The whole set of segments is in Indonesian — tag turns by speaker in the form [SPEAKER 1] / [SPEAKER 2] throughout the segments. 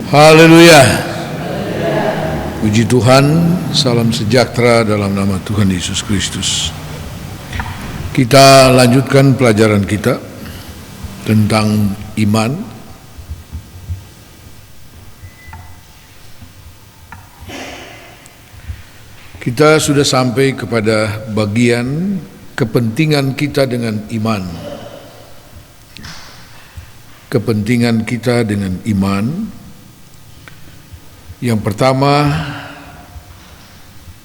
[SPEAKER 1] Haleluya. Puji Tuhan, salam sejahtera dalam nama Tuhan Yesus Kristus. Kita lanjutkan pelajaran kita tentang iman. Kita sudah sampai kepada bagian kepentingan kita dengan iman. Kepentingan kita dengan iman. Yang pertama,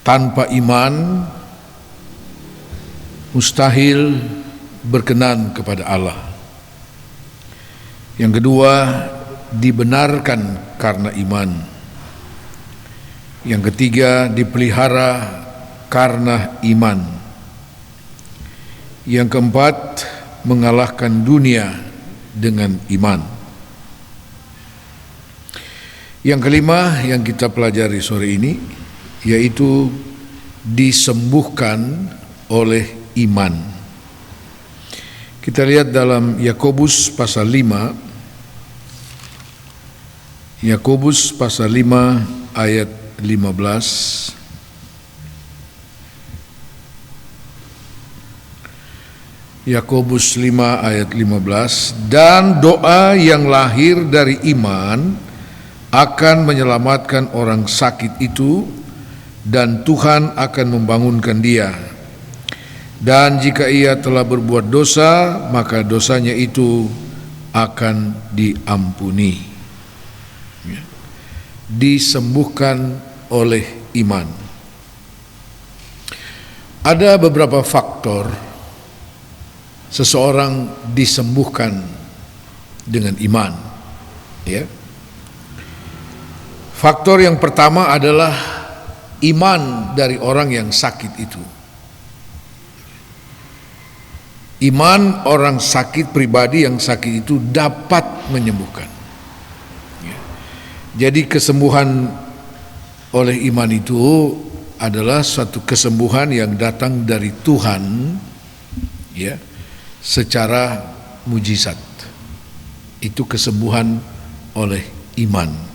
[SPEAKER 1] tanpa iman mustahil berkenan kepada Allah. Yang kedua, dibenarkan karena iman. Yang ketiga, dipelihara karena iman. Yang keempat, mengalahkan dunia dengan iman. Yang kelima yang kita pelajari sore ini yaitu disembuhkan oleh iman. Kita lihat dalam Yakobus pasal 5. Yakobus pasal 5 ayat 15. Yakobus 5 ayat 15, dan doa yang lahir dari iman akan menyelamatkan orang sakit itu, dan Tuhan akan membangunkan dia. Dan jika ia telah berbuat dosa, maka dosanya itu akan diampuni. Disembuhkan oleh iman. Ada beberapa faktor seseorang disembuhkan dengan iman, ya. Faktor yang pertama adalah iman dari orang yang sakit itu. Iman orang sakit, pribadi yang sakit itu dapat menyembuhkan. Jadi kesembuhan oleh iman itu adalah suatu kesembuhan yang datang dari Tuhan, ya, secara mujizat. Itu kesembuhan oleh iman.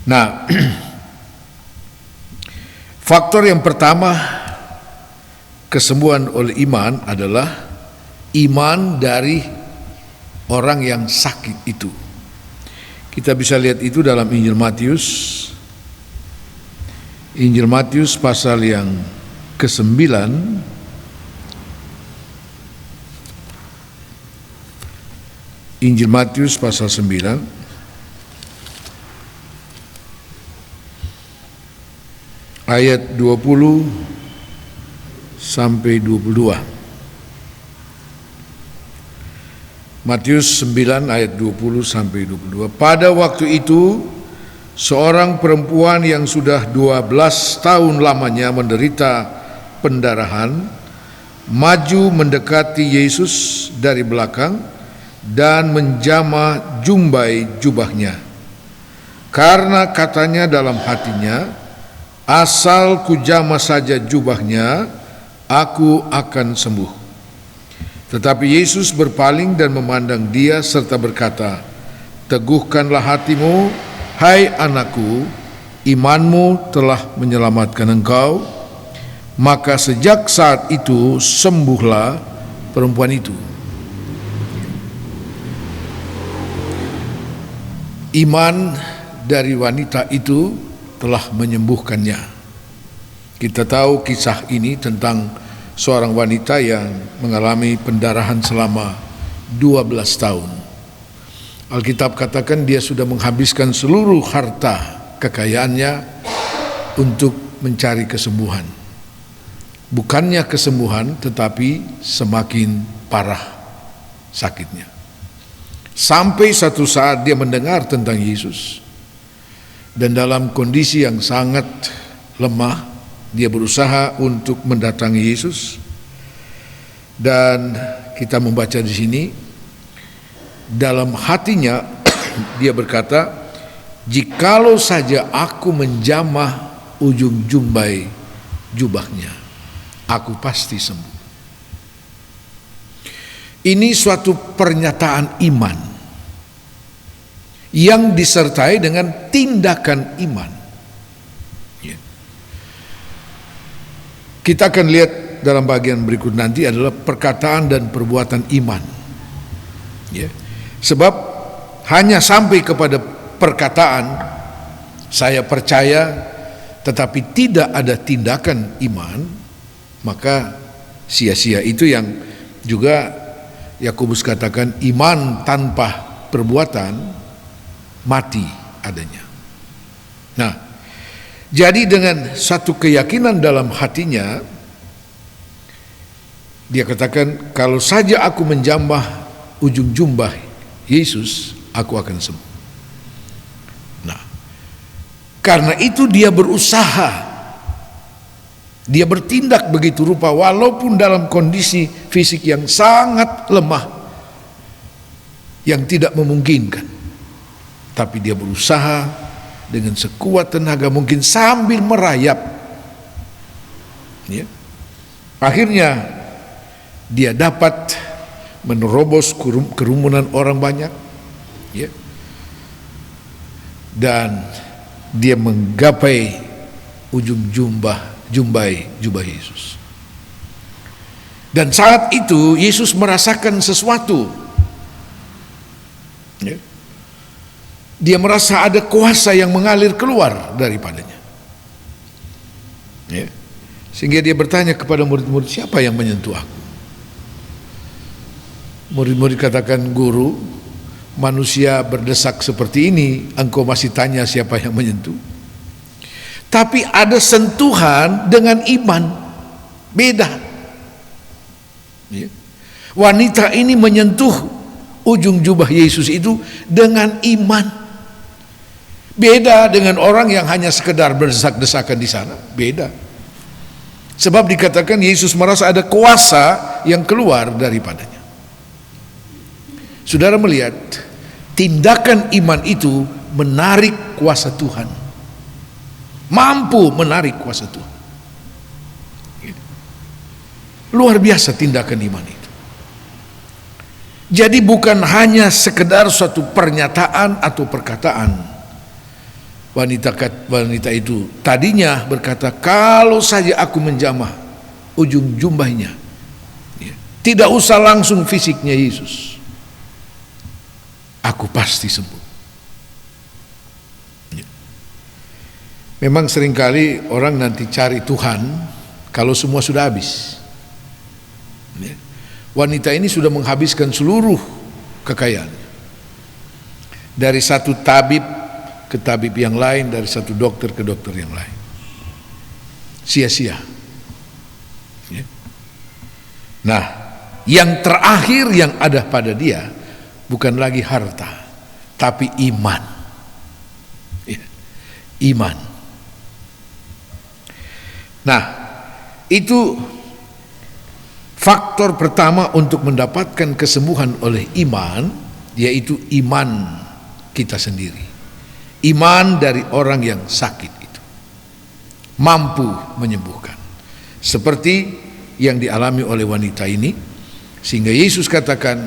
[SPEAKER 1] Nah, faktor yang pertama kesembuhan oleh iman adalah iman dari orang yang sakit itu. Kita bisa lihat itu dalam Injil Matius. Injil Matius pasal yang ke-9. Injil Matius pasal 9 ayat 20 sampai 22. Matius 9 ayat 20 sampai 22. Pada waktu itu seorang perempuan yang sudah 12 tahun lamanya menderita pendarahan maju mendekati Yesus dari belakang dan menjamah jumbai jubahnya, karena katanya dalam hatinya, asal kujamah saja jubahnya, aku akan sembuh. Tetapi Yesus berpaling dan memandang dia serta berkata, teguhkanlah hatimu, hai anakku, imanmu telah menyelamatkan engkau. Maka sejak saat itu sembuhlah perempuan itu. Iman dari wanita itu telah menyembuhkannya. Kita tahu kisah ini tentang seorang wanita yang mengalami pendarahan selama 12 tahun. Alkitab katakan dia sudah menghabiskan seluruh harta kekayaannya untuk mencari kesembuhan. Bukannya kesembuhan, tetapi semakin parah sakitnya. Sampai satu saat dia mendengar tentang Yesus. Dan dalam kondisi yang sangat lemah, dia berusaha untuk mendatangi Yesus. Dan kita membaca di sini, dalam hatinya dia berkata, jikalau saja aku menjamah ujung jumbai jubahnya, aku pasti sembuh. Ini suatu pernyataan iman yang disertai dengan tindakan iman. Ya. Kita akan lihat dalam bagian berikut nanti adalah perkataan dan perbuatan iman. Ya. Sebab hanya sampai kepada perkataan saya percaya tetapi tidak ada tindakan iman, maka sia-sia. Itu yang juga Yakobus katakan, iman tanpa perbuatan mati adanya. Nah, jadi dengan satu keyakinan dalam hatinya, dia katakan, kalau saja aku menjamah ujung jubah Yesus, aku akan sembuh. Nah, karena itu dia berusaha, dia bertindak begitu rupa walaupun dalam kondisi fisik yang sangat lemah, yang tidak memungkinkan. Tapi dia berusaha dengan sekuat tenaga mungkin sambil merayap. Ya. Akhirnya dia dapat menerobos kerumunan orang banyak, ya. Dan dia menggapai ujung jubah Yesus. Dan saat itu Yesus merasakan sesuatu, ya. Dia merasa ada kuasa yang mengalir keluar daripadanya, ya. Sehingga dia bertanya kepada murid-murid, siapa yang menyentuh aku? Murid-murid katakan, guru, manusia berdesak seperti ini, engkau masih tanya siapa yang menyentuh? Tapi ada sentuhan dengan iman, beda. Ya. Wanita ini menyentuh ujung jubah Yesus itu dengan iman. Beda dengan orang yang hanya sekedar berdesak-desakan di sana, beda. Sebab dikatakan Yesus merasa ada kuasa yang keluar daripadanya. Saudara melihat, tindakan iman itu menarik kuasa Tuhan, mampu menarik kuasa Tuhan. Luar biasa tindakan iman itu. Jadi bukan hanya sekedar suatu pernyataan atau perkataan. Wanita itu tadinya berkata, kalau saja aku menjamah ujung jubahnya, ya, tidak usah langsung fisiknya Yesus, aku pasti sembuh. Ya. Memang seringkali orang nanti cari Tuhan kalau semua sudah habis. Ya. Wanita ini sudah menghabiskan seluruh kekayaannya, dari satu tabib ke tabib yang lain, dari satu dokter ke dokter yang lain, sia-sia. Ya. Nah, yang terakhir yang ada pada dia bukan lagi harta, tapi iman. Ya. Iman. Nah, itu faktor pertama untuk mendapatkan kesembuhan oleh iman, yaitu iman kita sendiri. Iman dari orang yang sakit itu mampu menyembuhkan, seperti yang dialami oleh wanita ini, sehingga Yesus katakan,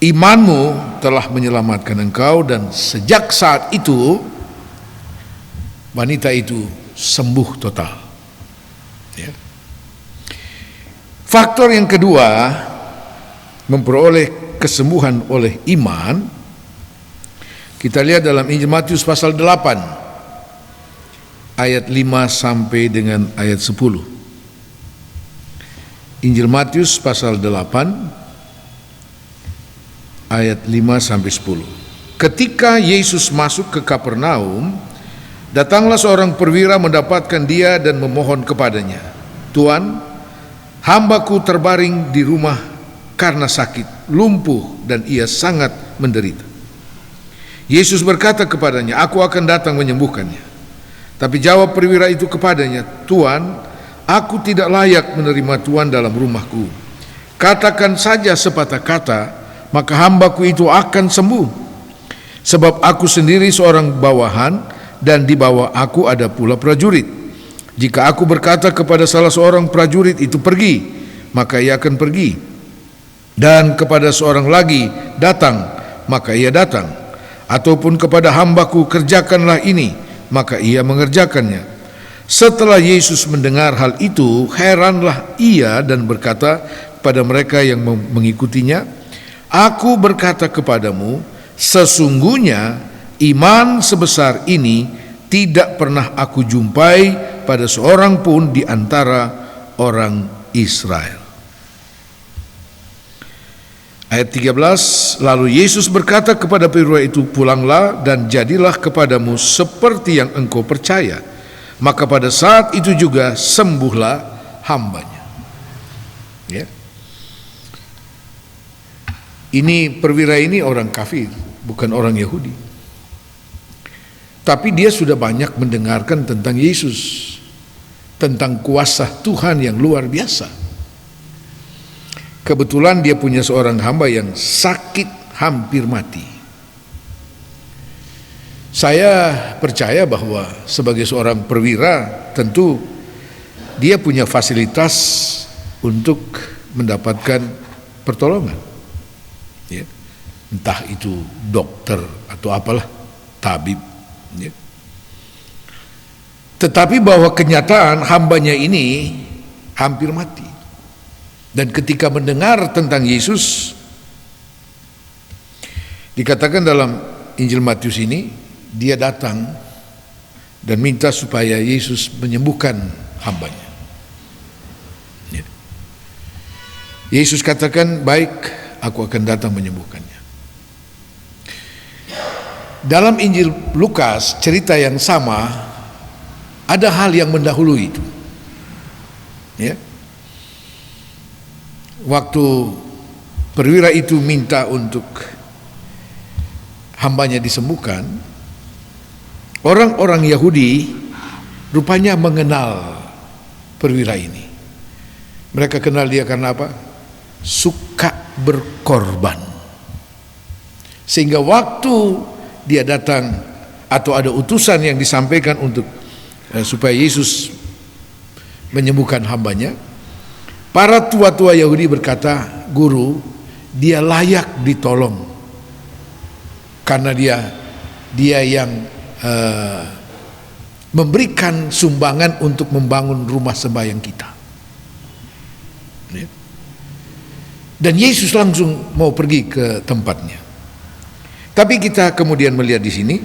[SPEAKER 1] imanmu telah menyelamatkan engkau, dan sejak saat itu wanita itu sembuh total. Ya. Faktor yang kedua memperoleh kesembuhan oleh iman, kita lihat dalam Injil Matius pasal 8 ayat 5 sampai dengan ayat 10. Injil Matius pasal 8 ayat 5 sampai 10. Ketika Yesus masuk ke Kapernaum, datanglah seorang perwira mendapatkan dia dan memohon kepadanya, Tuan, hambaku terbaring di rumah karena sakit, lumpuh, dan ia sangat menderita. Yesus berkata kepadanya, aku akan datang menyembuhkannya. Tapi jawab perwira itu kepadanya, Tuan, aku tidak layak menerima Tuan dalam rumahku. Katakan saja sepatah kata, maka hambaku itu akan sembuh. Sebab aku sendiri seorang bawahan, dan di bawah aku ada pula prajurit. Jika aku berkata kepada salah seorang prajurit itu pergi, maka ia akan pergi. Dan kepada seorang lagi datang, maka ia datang, ataupun kepada hambaku, kerjakanlah ini, maka ia mengerjakannya. Setelah Yesus mendengar hal itu, heranlah ia dan berkata kepada mereka yang mengikutinya, aku berkata kepadamu, sesungguhnya iman sebesar ini tidak pernah aku jumpai pada seorang pun di antara orang Israel. Ayat 13, lalu Yesus berkata kepada perwira itu, pulanglah dan jadilah kepadamu seperti yang engkau percaya. Maka pada saat itu juga sembuhlah hambanya. Ya. Ini perwira ini orang kafir, bukan orang Yahudi. Tapi dia sudah banyak mendengarkan tentang Yesus, tentang kuasa Tuhan yang luar biasa. Kebetulan dia punya seorang hamba yang sakit hampir mati. Saya percaya bahwa sebagai seorang perwira tentu dia punya fasilitas untuk mendapatkan pertolongan, ya. Entah itu dokter atau apalah, tabib, ya. Tetapi bahwa kenyataan hambanya ini hampir mati. Dan ketika mendengar tentang Yesus, dikatakan dalam Injil Matius ini, dia datang dan minta supaya Yesus menyembuhkan hambanya. Ya. Yesus katakan, baik, aku akan datang menyembuhkannya. Dalam Injil Lukas, cerita yang sama, ada hal yang mendahului itu. Ya. Waktu perwira itu minta untuk hambanya disembuhkan, orang-orang Yahudi rupanya mengenal perwira ini. Mereka kenal dia karena apa? Suka berkorban. Sehingga waktu dia datang atau ada utusan yang disampaikan untuk supaya Yesus menyembuhkan hambanya, para tua-tua Yahudi berkata, guru, dia layak ditolong karena dia yang memberikan sumbangan untuk membangun rumah sembahyang kita. Dan Yesus langsung mau pergi ke tempatnya. Tapi kita kemudian melihat di sini,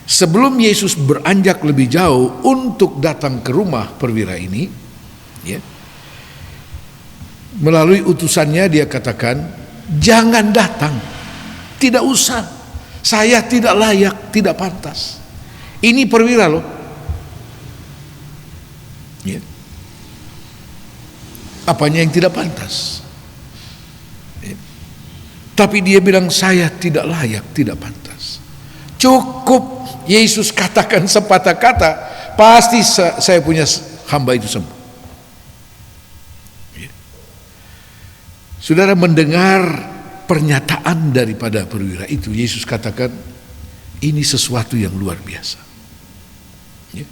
[SPEAKER 1] sebelum Yesus beranjak lebih jauh untuk datang ke rumah perwira ini, ya, melalui utusannya dia katakan, jangan datang, tidak usah, saya tidak layak, tidak pantas. Ini perwira loh, ya. Apanya yang tidak pantas, ya. Tapi dia bilang, saya tidak layak, tidak pantas. Cukup Yesus katakan sepatah kata, pasti saya punya hamba itu sembuh. Saudara mendengar pernyataan daripada perwira itu, Yesus katakan, ini sesuatu yang luar biasa. Ya.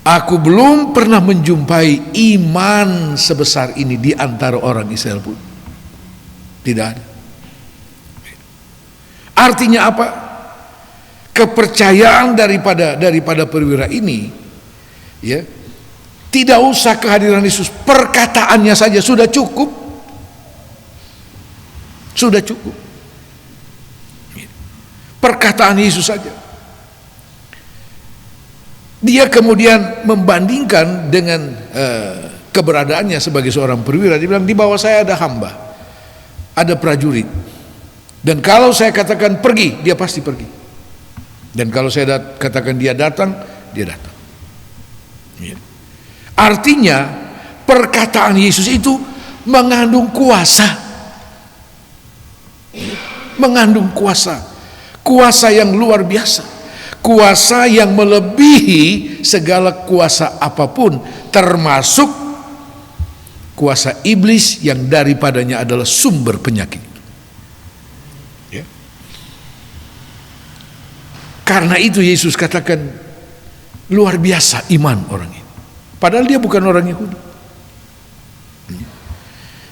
[SPEAKER 1] Aku belum pernah menjumpai iman sebesar ini di antara orang Israel pun. Tidak ada. Artinya apa? Kepercayaan daripada perwira ini, ya, tidak usah kehadiran Yesus, perkataannya saja sudah cukup. Sudah cukup. Perkataan Yesus saja. Dia kemudian membandingkan dengan keberadaannya sebagai seorang perwira. Dia bilang, di bawah saya ada hamba, ada prajurit. Dan kalau saya katakan pergi, dia pasti pergi. Dan kalau saya katakan dia datang, dia datang. Ya. Artinya perkataan Yesus itu mengandung kuasa, mengandung kuasa, kuasa yang luar biasa, kuasa yang melebihi segala kuasa apapun, termasuk kuasa iblis yang daripadanya adalah sumber penyakit. Ya. Karena itu Yesus katakan, luar biasa iman orang ini. Padahal dia bukan orang Yahudi,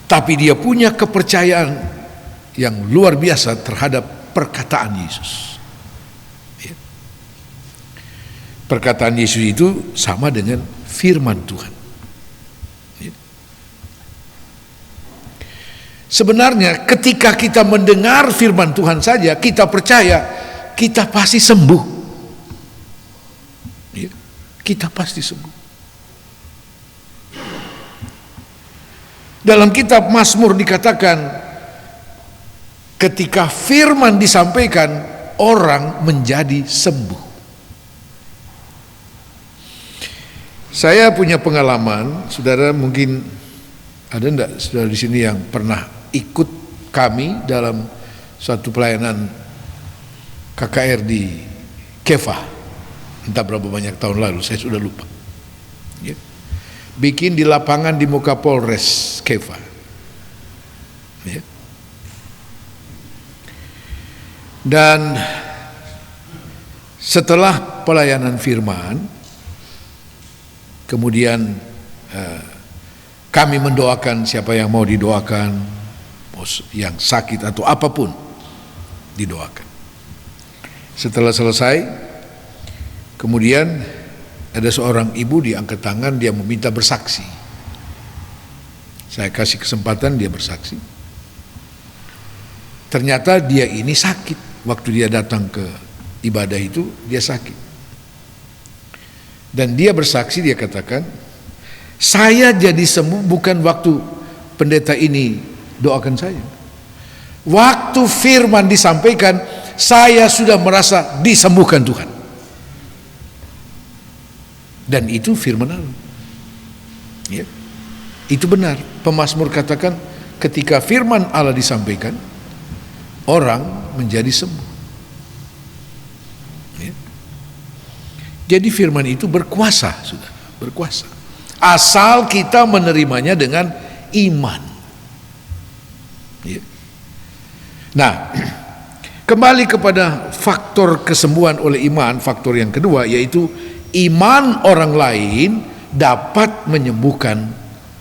[SPEAKER 1] tapi dia punya kepercayaan yang luar biasa terhadap perkataan Yesus. Ya. Perkataan Yesus itu sama dengan firman Tuhan. Ya. Sebenarnya ketika kita mendengar firman Tuhan saja, kita percaya, kita pasti sembuh. Ya. Kita pasti sembuh. Dalam kitab Mazmur dikatakan, ketika firman disampaikan, orang menjadi sembuh. Saya punya pengalaman, saudara mungkin ada enggak saudara di sini yang pernah ikut kami dalam suatu pelayanan KKR di Kefah, entah berapa banyak tahun lalu, saya sudah lupa. Ya. Bikin di lapangan di muka Polres Kefah. Ya. Dan setelah pelayanan firman, kemudian kami mendoakan siapa yang mau didoakan, yang sakit atau apapun didoakan. Setelah selesai, kemudian ada seorang ibu diangkat tangan, dia meminta bersaksi. Saya kasih kesempatan dia bersaksi. Ternyata dia ini sakit. Waktu dia datang ke ibadah itu, dia sakit. Dan dia bersaksi, dia katakan, saya jadi sembuh bukan waktu pendeta ini doakan saya. Waktu firman disampaikan, saya sudah merasa disembuhkan Tuhan. Dan itu firman Allah. Ya. Itu benar. Pemazmur katakan, ketika firman Allah disampaikan, orang menjadi sembuh. Ya. Jadi firman itu berkuasa, sudah berkuasa. Asal kita menerimanya dengan iman. Ya. Nah, kembali kepada faktor kesembuhan oleh iman, faktor yang kedua yaitu iman orang lain dapat menyembuhkan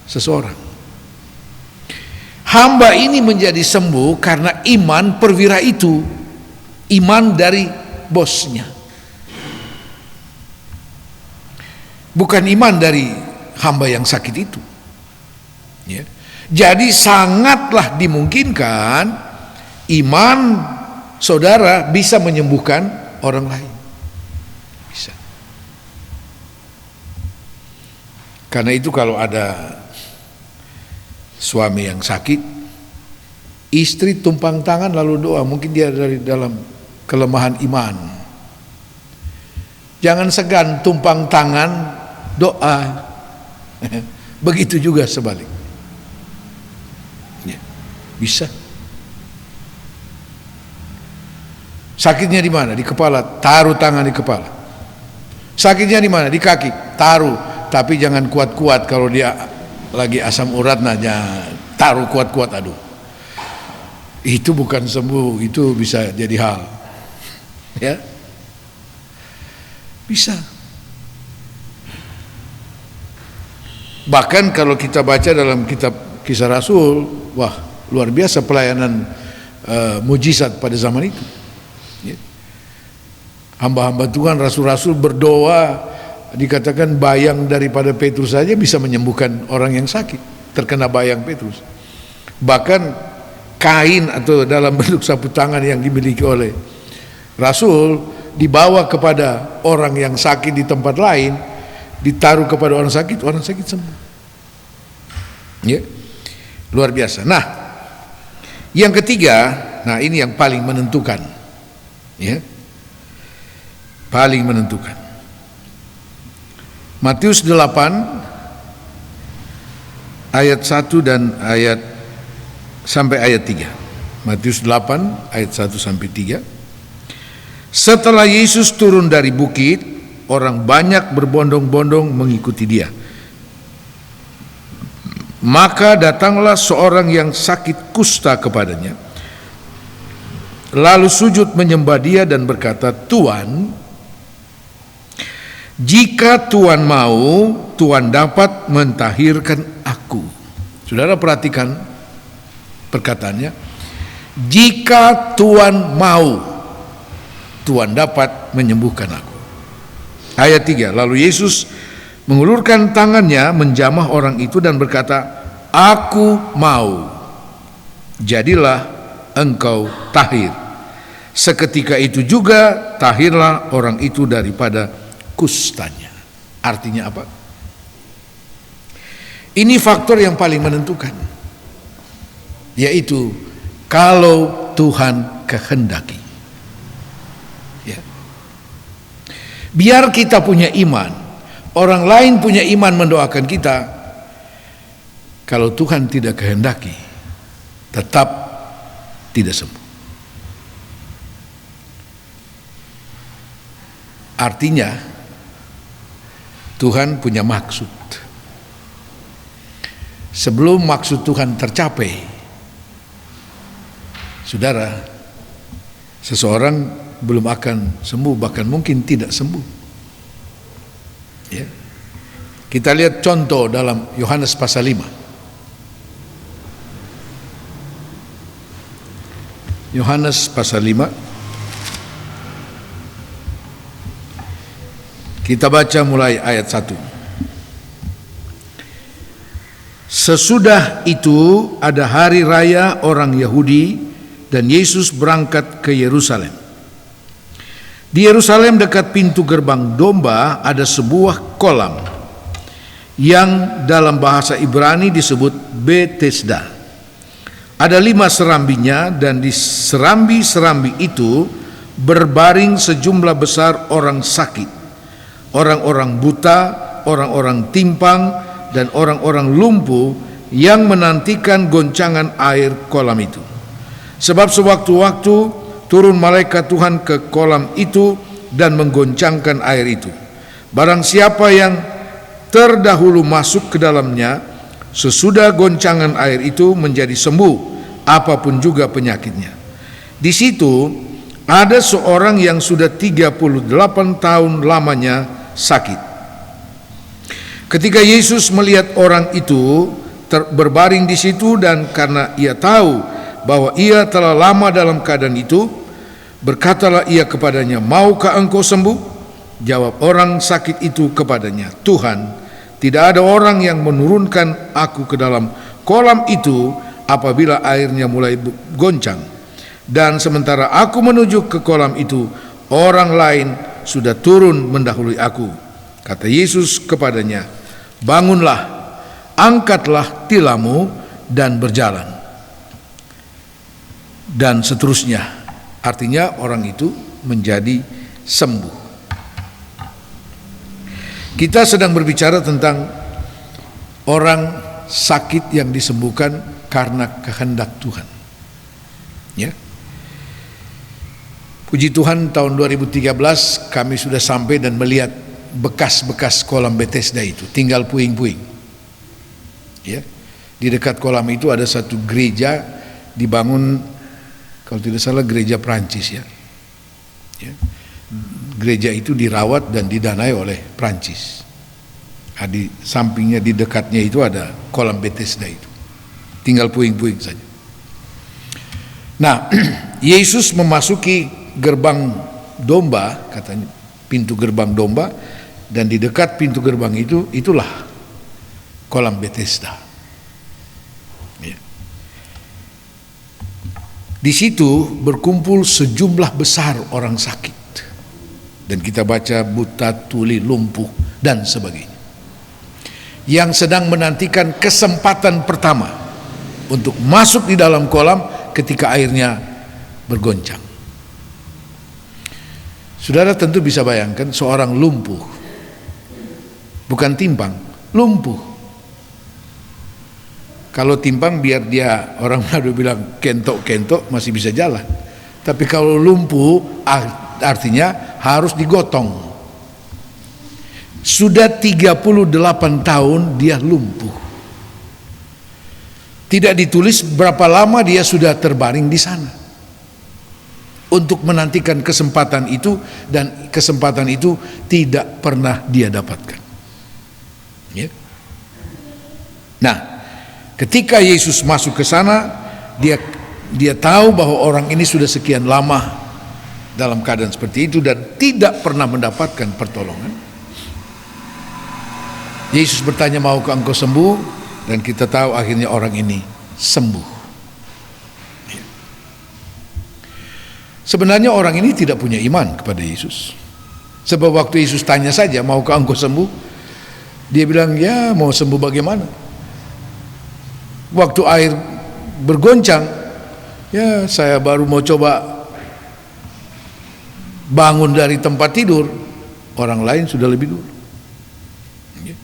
[SPEAKER 1] seseorang. Hamba ini menjadi sembuh karena iman perwira itu, iman dari bosnya, bukan iman dari hamba yang sakit itu. Ya. Jadi sangatlah dimungkinkan iman saudara bisa menyembuhkan orang lain. Bisa. Karena itu kalau ada suami yang sakit, istri tumpang tangan lalu doa, mungkin dia dari dalam kelemahan iman. Jangan segan tumpang tangan doa. Begitu juga sebaliknya. Ya, bisa. Sakitnya di mana? Di kepala, taruh tangan di kepala. Sakitnya di mana? Di kaki, taruh. Tapi jangan kuat-kuat, kalau dia lagi asam urat jangan taruh kuat-kuat, aduh. Itu bukan sembuh, itu bisa jadi hal. Ya. Bisa. Bahkan kalau kita baca dalam kitab Kisah Rasul, wah, luar biasa pelayanan mujizat pada zaman itu. Ya. Hamba-hamba Tuhan, rasul-rasul berdoa, dikatakan bayang daripada Petrus saja bisa menyembuhkan orang yang sakit, terkena bayang Petrus. Bahkan kain atau dalam bentuk sapu tangan yang dimiliki oleh rasul dibawa kepada orang yang sakit di tempat lain, ditaruh kepada orang sakit sembuh. Ya, luar biasa. Nah, yang ketiga, nah ini yang paling menentukan, ya, paling menentukan. Matius 8 ayat 1 dan ayat sampai ayat 3. Matius 8 ayat 1 sampai 3. Setelah Yesus turun dari bukit, orang banyak berbondong-bondong mengikuti dia. Maka datanglah seorang yang sakit kusta kepadanya, lalu sujud menyembah dia dan berkata, "Tuan, jika Tuan mau, Tuan dapat mentahirkan aku." Saudara perhatikan perkataannya. jika Tuhan mau, Tuhan dapat menyembuhkan aku. Ayat 3, lalu Yesus mengulurkan tangannya menjamah orang itu dan berkata, aku mau, jadilah engkau tahir. Seketika itu juga tahirlah orang itu daripada kustanya. Artinya apa? Ini faktor yang paling menentukan, yaitu kalau Tuhan kehendaki. Ya. Biar kita punya iman, orang lain punya iman mendoakan kita, kalau Tuhan tidak kehendaki, tetap tidak sembuh. Artinya Tuhan punya maksud. Sebelum maksud Tuhan tercapai, saudara, seseorang belum akan sembuh, bahkan mungkin tidak sembuh. Ya. Kita lihat contoh dalam Yohanes pasal 5. Yohanes pasal 5. Kita baca mulai ayat 1. Sesudah itu ada hari raya orang Yahudi dan Yesus berangkat ke Yerusalem. Di Yerusalem dekat pintu gerbang domba ada sebuah kolam yang dalam bahasa Ibrani disebut Betesda. Ada 5 serambinya dan di serambi-serambi itu berbaring sejumlah besar orang sakit, orang-orang buta, orang-orang timpang, dan orang-orang lumpuh yang menantikan goncangan air kolam itu. Sebab sewaktu-waktu turun malaikat Tuhan ke kolam itu dan menggoncangkan air itu. Barang siapa yang terdahulu masuk ke dalamnya, sesudah goncangan air itu menjadi sembuh, apapun juga penyakitnya. Di situ ada seorang yang sudah 38 tahun lamanya sakit. Ketika Yesus melihat orang itu berbaring di situ dan karena ia tahu bahwa ia telah lama dalam keadaan itu, berkatalah ia kepadanya, maukah engkau sembuh? Jawab orang sakit itu kepadanya, Tuhan, tidak ada orang yang menurunkan aku ke dalam kolam itu apabila airnya mulai goncang. Dan sementara aku menuju ke kolam itu, orang lain sudah turun mendahului aku. Kata Yesus kepadanya, bangunlah, angkatlah tilammu dan berjalan. Dan seterusnya. Artinya orang itu menjadi sembuh. Kita sedang berbicara tentang orang sakit yang disembuhkan karena kehendak Tuhan. Ya. Puji Tuhan, tahun 2013 kami sudah sampai dan melihat bekas-bekas kolam Betesda itu, tinggal puing-puing. Ya. Di dekat kolam itu ada satu gereja dibangun, kalau tidak salah gereja Prancis ya. Ya. Gereja itu dirawat dan didanai oleh Prancis. Di sampingnya, di dekatnya itu ada kolam Betesda itu. Tinggal puing-puing saja. Nah, Yesus memasuki gerbang domba, katanya pintu gerbang domba, dan di dekat pintu gerbang itu, itulah kolam Betesda. Ya. Di situ berkumpul sejumlah besar orang sakit. Dan kita baca buta, tuli, lumpuh, dan sebagainya. Yang sedang menantikan kesempatan pertama untuk masuk di dalam kolam ketika airnya bergoncang. Saudara tentu bisa bayangkan seorang lumpuh, bukan timpang, lumpuh. Kalau timpang biar dia, orang Manado bilang kentok-kentok masih bisa jalan. Tapi kalau lumpuh artinya harus digotong. Sudah 38 tahun dia lumpuh. Tidak ditulis berapa lama dia sudah terbaring di sana untuk menantikan kesempatan itu, dan kesempatan itu tidak pernah dia dapatkan. Ya. Nah, ketika Yesus masuk ke sana, dia Dia tahu bahwa orang ini sudah sekian lama dalam keadaan seperti itu dan tidak pernah mendapatkan pertolongan. Yesus bertanya, maukah engkau sembuh? Dan kita tahu akhirnya orang ini sembuh. Sebenarnya orang ini tidak punya iman kepada Yesus. Sebab waktu Yesus tanya saja, maukah engkau sembuh? Dia bilang, ya mau sembuh bagaimana? Waktu air bergoncang, ya saya baru mau coba bangun dari tempat tidur, orang lain sudah lebih dulu. Ya.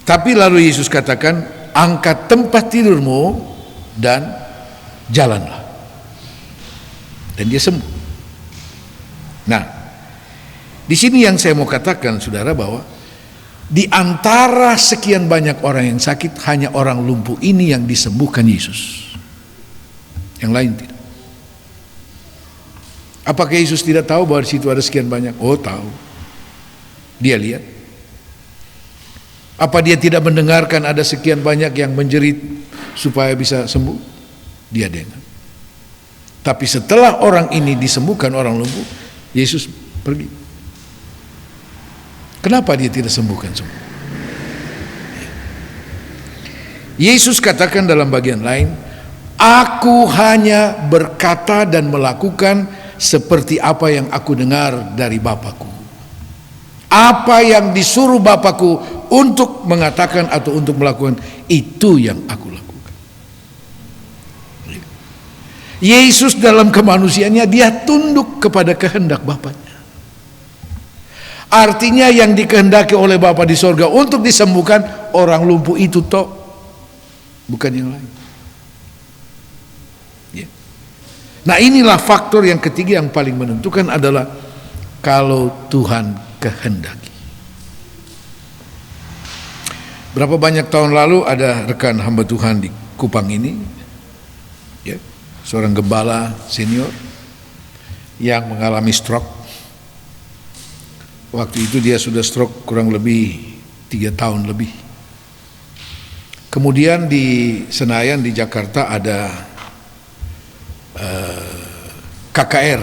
[SPEAKER 1] Tapi lalu Yesus katakan, angkat tempat tidurmu dan jalanlah. Dan dia sembuh. Nah, di sini yang saya mau katakan, saudara, bahwa di antara sekian banyak orang yang sakit, hanya orang lumpuh ini yang disembuhkan Yesus. Yang lain tidak. Apakah Yesus tidak tahu bahwa di situ ada sekian banyak? Oh, tahu. Dia lihat. Apa dia tidak mendengarkan ada sekian banyak yang menjerit supaya bisa sembuh? Dia dengar. Tapi setelah orang ini disembuhkan, orang lumpuh, Yesus pergi. Kenapa dia tidak sembuhkan semua? Yesus katakan dalam bagian lain, aku hanya berkata dan melakukan seperti apa yang aku dengar dari Bapa-Ku. Apa yang disuruh Bapa-Ku untuk mengatakan atau untuk melakukan, itu yang aku lakukan. Yesus dalam kemanusiaannya, dia tunduk kepada kehendak Bapaknya. Artinya yang dikehendaki oleh Bapa di sorga untuk disembuhkan orang lumpuh itu toh, bukan yang lain. Ya. Nah, inilah faktor yang ketiga yang paling menentukan adalah kalau Tuhan kehendaki. Berapa banyak tahun lalu ada rekan hamba Tuhan di Kupang ini, ya, seorang gembala senior yang mengalami stroke. Waktu itu dia sudah stroke kurang lebih 3 tahun lebih. Kemudian di Senayan di Jakarta ada KKR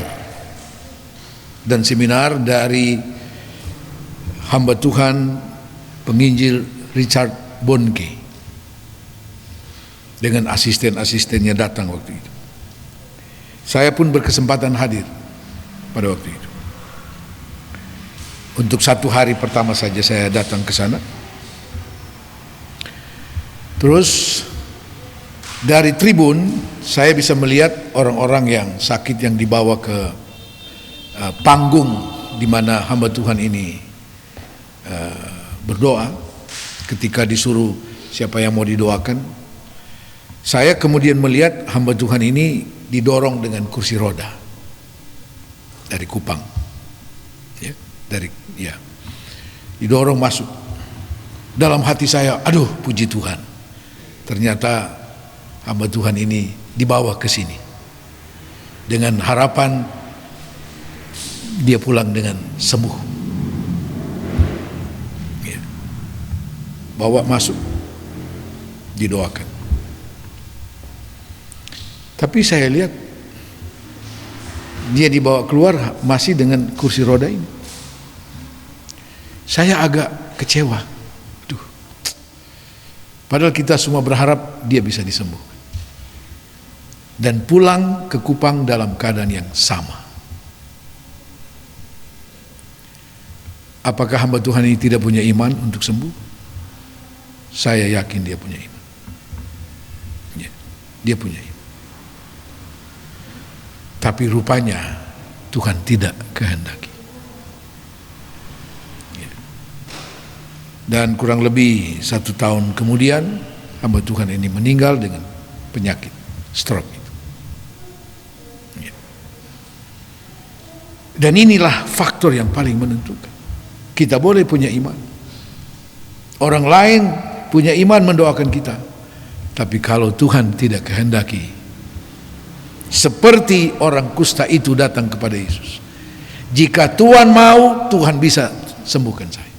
[SPEAKER 1] dan seminar dari hamba Tuhan penginjil Richard Bonke dengan asisten-asistennya datang waktu itu. Saya pun berkesempatan hadir pada waktu itu. Untuk 1 hari pertama saja saya datang ke sana. Terus dari tribun saya bisa melihat orang-orang yang sakit yang dibawa ke panggung di mana hamba Tuhan ini berdoa. Ketika disuruh siapa yang mau didoakan, saya kemudian melihat hamba Tuhan ini didorong dengan kursi roda dari Kupang, ya, didorong masuk. Dalam hati saya, aduh puji Tuhan, ternyata hamba Tuhan ini dibawa ke sini dengan harapan dia pulang dengan sembuh. Ya. Bawa masuk, didoakan. Tapi saya lihat dia dibawa keluar masih dengan kursi roda ini. Saya agak kecewa. Padahal kita semua berharap dia bisa disembuhkan. Dan pulang ke Kupang dalam keadaan yang sama. Apakah hamba Tuhan ini tidak punya iman untuk sembuh? Saya yakin dia punya iman. Ya, dia punya iman. Tapi rupanya Tuhan tidak kehendaki. Ya. Dan kurang lebih 1 tahun kemudian hamba Tuhan ini meninggal dengan penyakit stroke itu. Ya. Dan inilah faktor yang paling menentukan. Kita boleh punya iman. Orang lain punya iman mendoakan kita. Tapi kalau Tuhan tidak kehendaki, seperti orang kusta itu datang kepada Yesus, jika Tuhan mau, Tuhan bisa sembuhkan saya.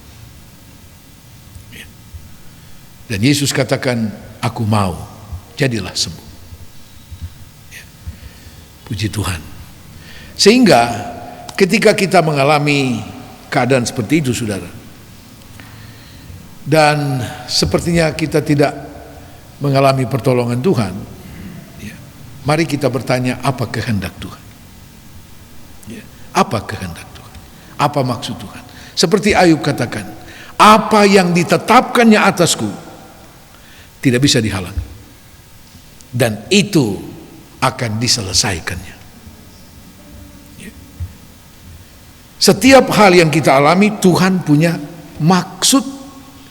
[SPEAKER 1] Dan Yesus katakan, aku mau, jadilah sembuh. Puji Tuhan. Sehingga ketika kita mengalami keadaan seperti itu, saudara, dan sepertinya kita tidak mengalami pertolongan Tuhan, ya, mari kita bertanya, apa kehendak Tuhan? Ya, apa kehendak Tuhan? Apa maksud Tuhan? Seperti Ayub katakan, apa yang ditetapkannya atasku tidak bisa dihalangi, dan itu akan diselesaikannya. Ya. Setiap hal yang kita alami, Tuhan punya maksud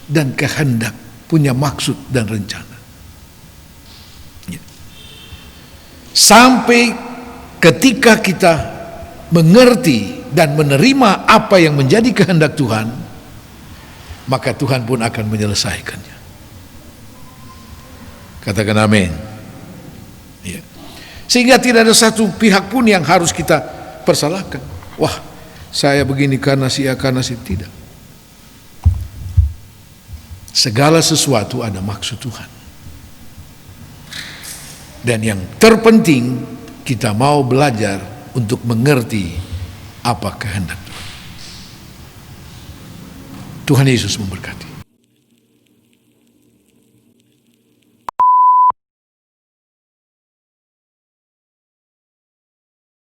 [SPEAKER 1] dan kehendak, punya maksud dan rencana. Ya. Sampai ketika kita mengerti dan menerima apa yang menjadi kehendak Tuhan, maka Tuhan pun akan menyelesaikannya. Katakan amin. Ya. Sehingga tidak ada satu pihak pun yang harus kita persalahkan. Wah, saya begini karena si A, karena si tidak. Segala sesuatu ada maksud Tuhan. Dan yang terpenting, kita mau belajar untuk mengerti apa kehendak Tuhan. Tuhan Yesus memberkati.